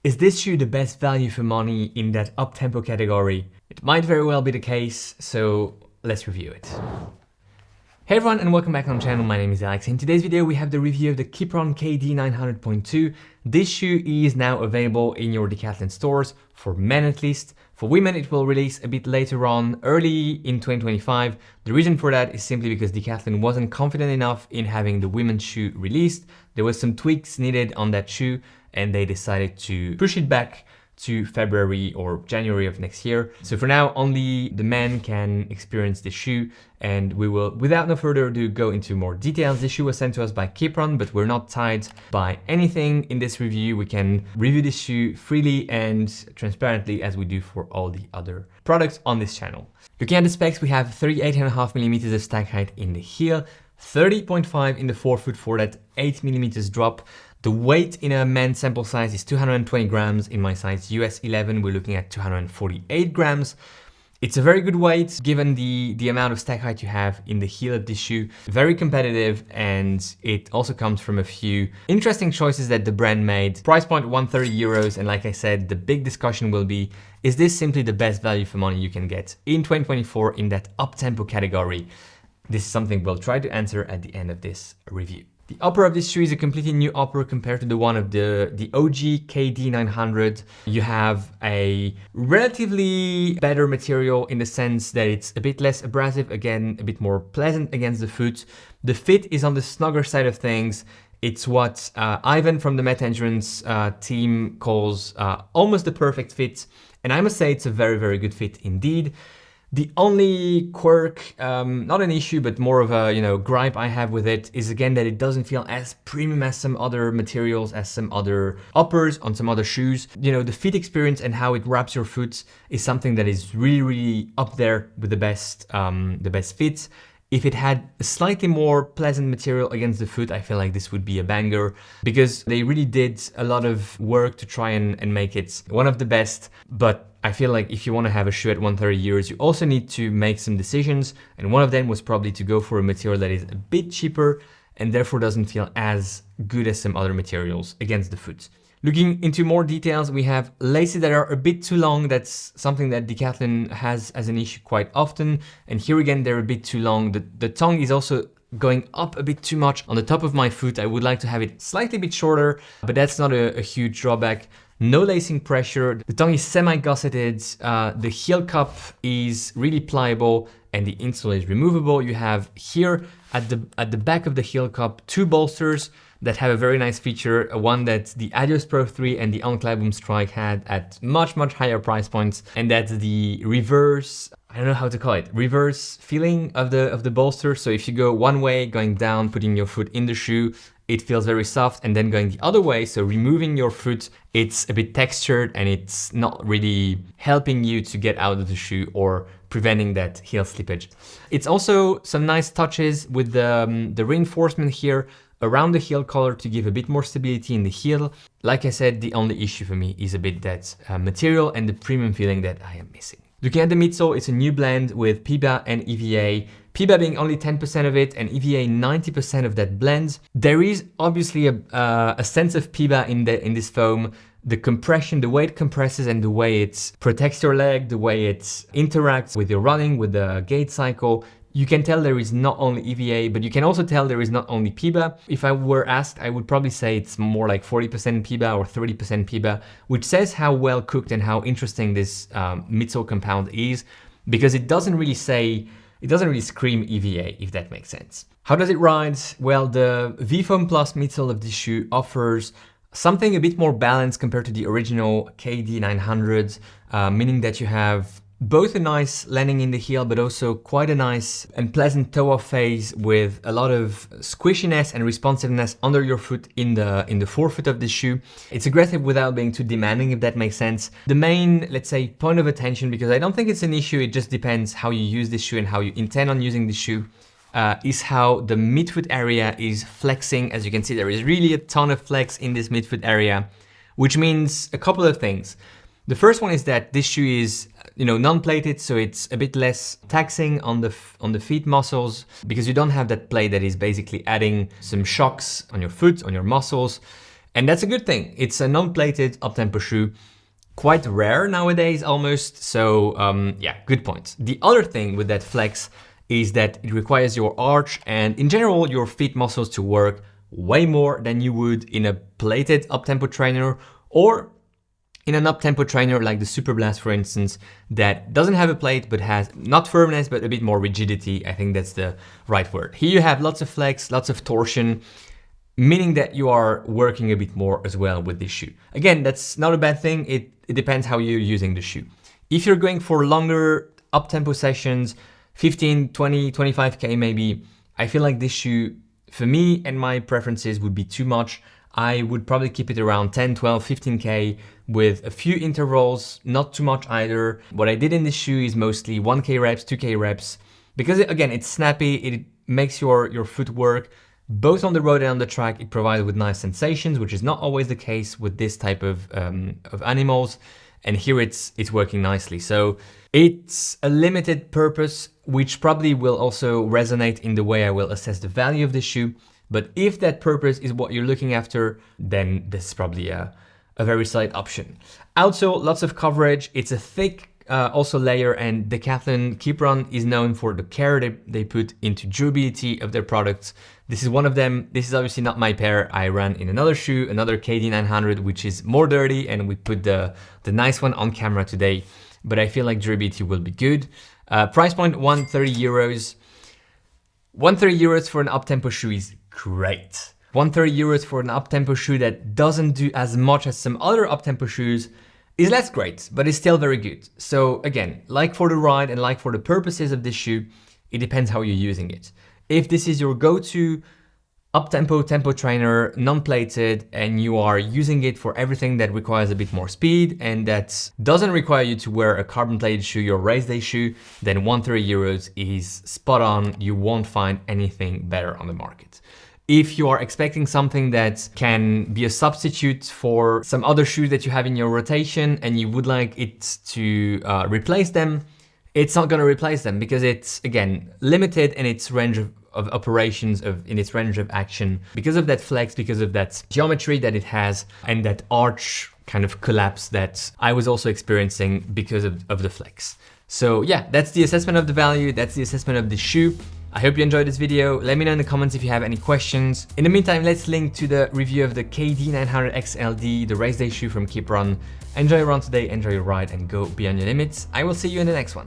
Is this shoe the best value for money in that up-tempo category? It might very well be the case, so let's review it. Hey everyone and welcome back on the channel. My name is Alex. In today's video we have the review of the Kiprun Kd900.2. This shoe is now available in your Decathlon stores, for men at least. For women it will release a bit later on, early in 2025. The reason for that is simply because Decathlon wasn't confident enough in having the women's shoe released. There was some tweaks needed on that shoe and they decided to push it back to February or January of next year. So for now, only the men can experience the shoe, and we will, without no further ado, go into more details. This shoe was sent to us by Kiprun, but we're not tied by anything in this review. We can review this shoe freely and transparently as we do for all the other products on this channel. Looking at the specs, we have 38.5 millimeters of stack height in the heel, 30.5 in the forefoot for that 8 millimeters drop. The weight in a men's sample size is 220 grams. In my size US 11, we're looking at 248 grams. It's a very good weight given the amount of stack height you have in the heel of this shoe. Very competitive, and it also comes from a few interesting choices that the brand made. Price point 130 euros, and like I said, the big discussion will be, is this simply the best value for money you can get in 2024 in that up-tempo category? This is something we'll try to answer at the end of this review. The upper of this shoe is a completely new upper compared to the one of the OG Kd900. You have a relatively better material in the sense that it's a bit less abrasive, again, a bit more pleasant against the foot. The fit is on the snugger side of things. It's what Ivan from the Met Endurance team calls almost the perfect fit. And I must say it's a very, very good fit indeed. The only quirk, not an issue, but more of a gripe I have with it is again that it doesn't feel as premium as some other materials, as some other uppers on some other shoes. The fit experience and how it wraps your foot is something that is really, really up there with the best fits. If it had a slightly more pleasant material against the foot, I feel like this would be a banger, because they really did a lot of work to try and make it one of the best. But I feel like if you want to have a shoe at 130 euros, you also need to make some decisions. And one of them was probably to go for a material that is a bit cheaper and therefore doesn't feel as good as some other materials against the foot. Looking into more details, we have laces that are a bit too long. That's something that Decathlon has as an issue quite often. And here again, they're a bit too long. The tongue is also going up a bit too much on the top of my foot. I would like to have it slightly bit shorter, but that's not a huge drawback. No lacing pressure. The tongue is semi-gusseted. The heel cup is really pliable and the insole is removable. You have here at the back of the heel cup, two bolsters that have a very nice feature, one that the Adios Pro 3 and the Unclad Boom Strike had at much, much higher price points, and that's the reverse, I don't know how to call it, reverse feeling of the bolster. So if you go one way, going down, putting your foot in the shoe, it feels very soft, and then going the other way, so removing your foot, it's a bit textured and it's not really helping you to get out of the shoe or preventing that heel slippage. It's also some nice touches with the reinforcement here around the heel collar to give a bit more stability in the heel. Like I said, the only issue for me is a bit that material and the premium feeling that I am missing. Looking at the midsole, it's a new blend with Peba and EVA. Peba being only 10% of it and EVA 90% of that blend. There is obviously a sense of Peba in this foam. The compression, the way it compresses and the way it protects your leg, the way it interacts with your running, with the gait cycle. You can tell there is not only EVA, but you can also tell there is not only Peba. If I were asked, I would probably say it's more like 40% Peba or 30% Peba, which says how well cooked and how interesting this midsole compound is, because it doesn't really scream EVA, if that makes sense. How does it ride? Well, the V-Foam Plus midsole of this shoe offers something a bit more balanced compared to the original Kd900, meaning that you have both a nice landing in the heel, but also quite a nice and pleasant toe-off phase with a lot of squishiness and responsiveness under your foot in the forefoot of the shoe. It's aggressive without being too demanding, if that makes sense. The main, let's say, point of attention, because I don't think it's an issue, it just depends how you use this shoe and how you intend on using the shoe, is how the midfoot area is flexing. As you can see, there is really a ton of flex in this midfoot area, which means a couple of things. The first one is that this shoe is non-plated, so it's a bit less taxing on the feet muscles, because you don't have that plate that is basically adding some shocks on your foot, on your muscles. And that's a good thing. It's a non-plated uptempo shoe, quite rare nowadays almost. So yeah, good point. The other thing with that flex is that it requires your arch and in general your feet muscles to work way more than you would in a plated uptempo trainer or in an uptempo trainer like the Super Blast, for instance, that doesn't have a plate but has not firmness but a bit more rigidity. I think that's the right word. Here you have lots of flex, lots of torsion, meaning that you are working a bit more as well with this shoe. Again, that's not a bad thing. It depends how you're using the shoe. If you're going for longer uptempo sessions, 15, 20, 25K maybe, I feel like this shoe, for me and my preferences, would be too much. I would probably keep it around 10, 12, 15K with a few intervals, not too much either. What I did in this shoe is mostly 1K reps, 2K reps, because again, it's snappy, it makes your foot work. Both on the road and on the track, it provides with nice sensations, which is not always the case with this type of animals. And here it's working nicely. So it's a limited purpose, which probably will also resonate in the way I will assess the value of the shoe. But if that purpose is what you're looking after, then this is probably a very solid option. Also, lots of coverage. It's a thick also layer, and Decathlon Kiprun is known for the care they put into durability of their products. This is one of them. This is obviously not my pair. I ran in another shoe, another Kd900, which is more dirty, and we put the nice one on camera today. But I feel like durability will be good. Price point 130 euros. 130 euros for an uptempo shoe is great. 130 euros for an uptempo shoe that doesn't do as much as some other uptempo shoes is less great, but it's still very good. So again, like for the ride and like for the purposes of this shoe, it depends how you're using it. If this is your go-to uptempo tempo trainer, non-plated, and you are using it for everything that requires a bit more speed and that doesn't require you to wear a carbon-plated shoe, your race day shoe, then 130 euros is spot on. You won't find anything better on the market. If you are expecting something that can be a substitute for some other shoes that you have in your rotation and you would like it to replace them, it's not going to replace them because it's, again, limited in its range of operations, in its range of action, because of that flex, because of that geometry that it has, and that arch kind of collapse that I was also experiencing because of the flex. So yeah, that's the assessment of the value, that's the assessment of the shoe. I hope you enjoyed this video. Let me know in the comments if you have any questions. In the meantime, let's link to the review of the Kd900 XLD, the race day shoe from Kiprun. Enjoy your run today, enjoy your ride, and go beyond your limits. I will see you in the next one.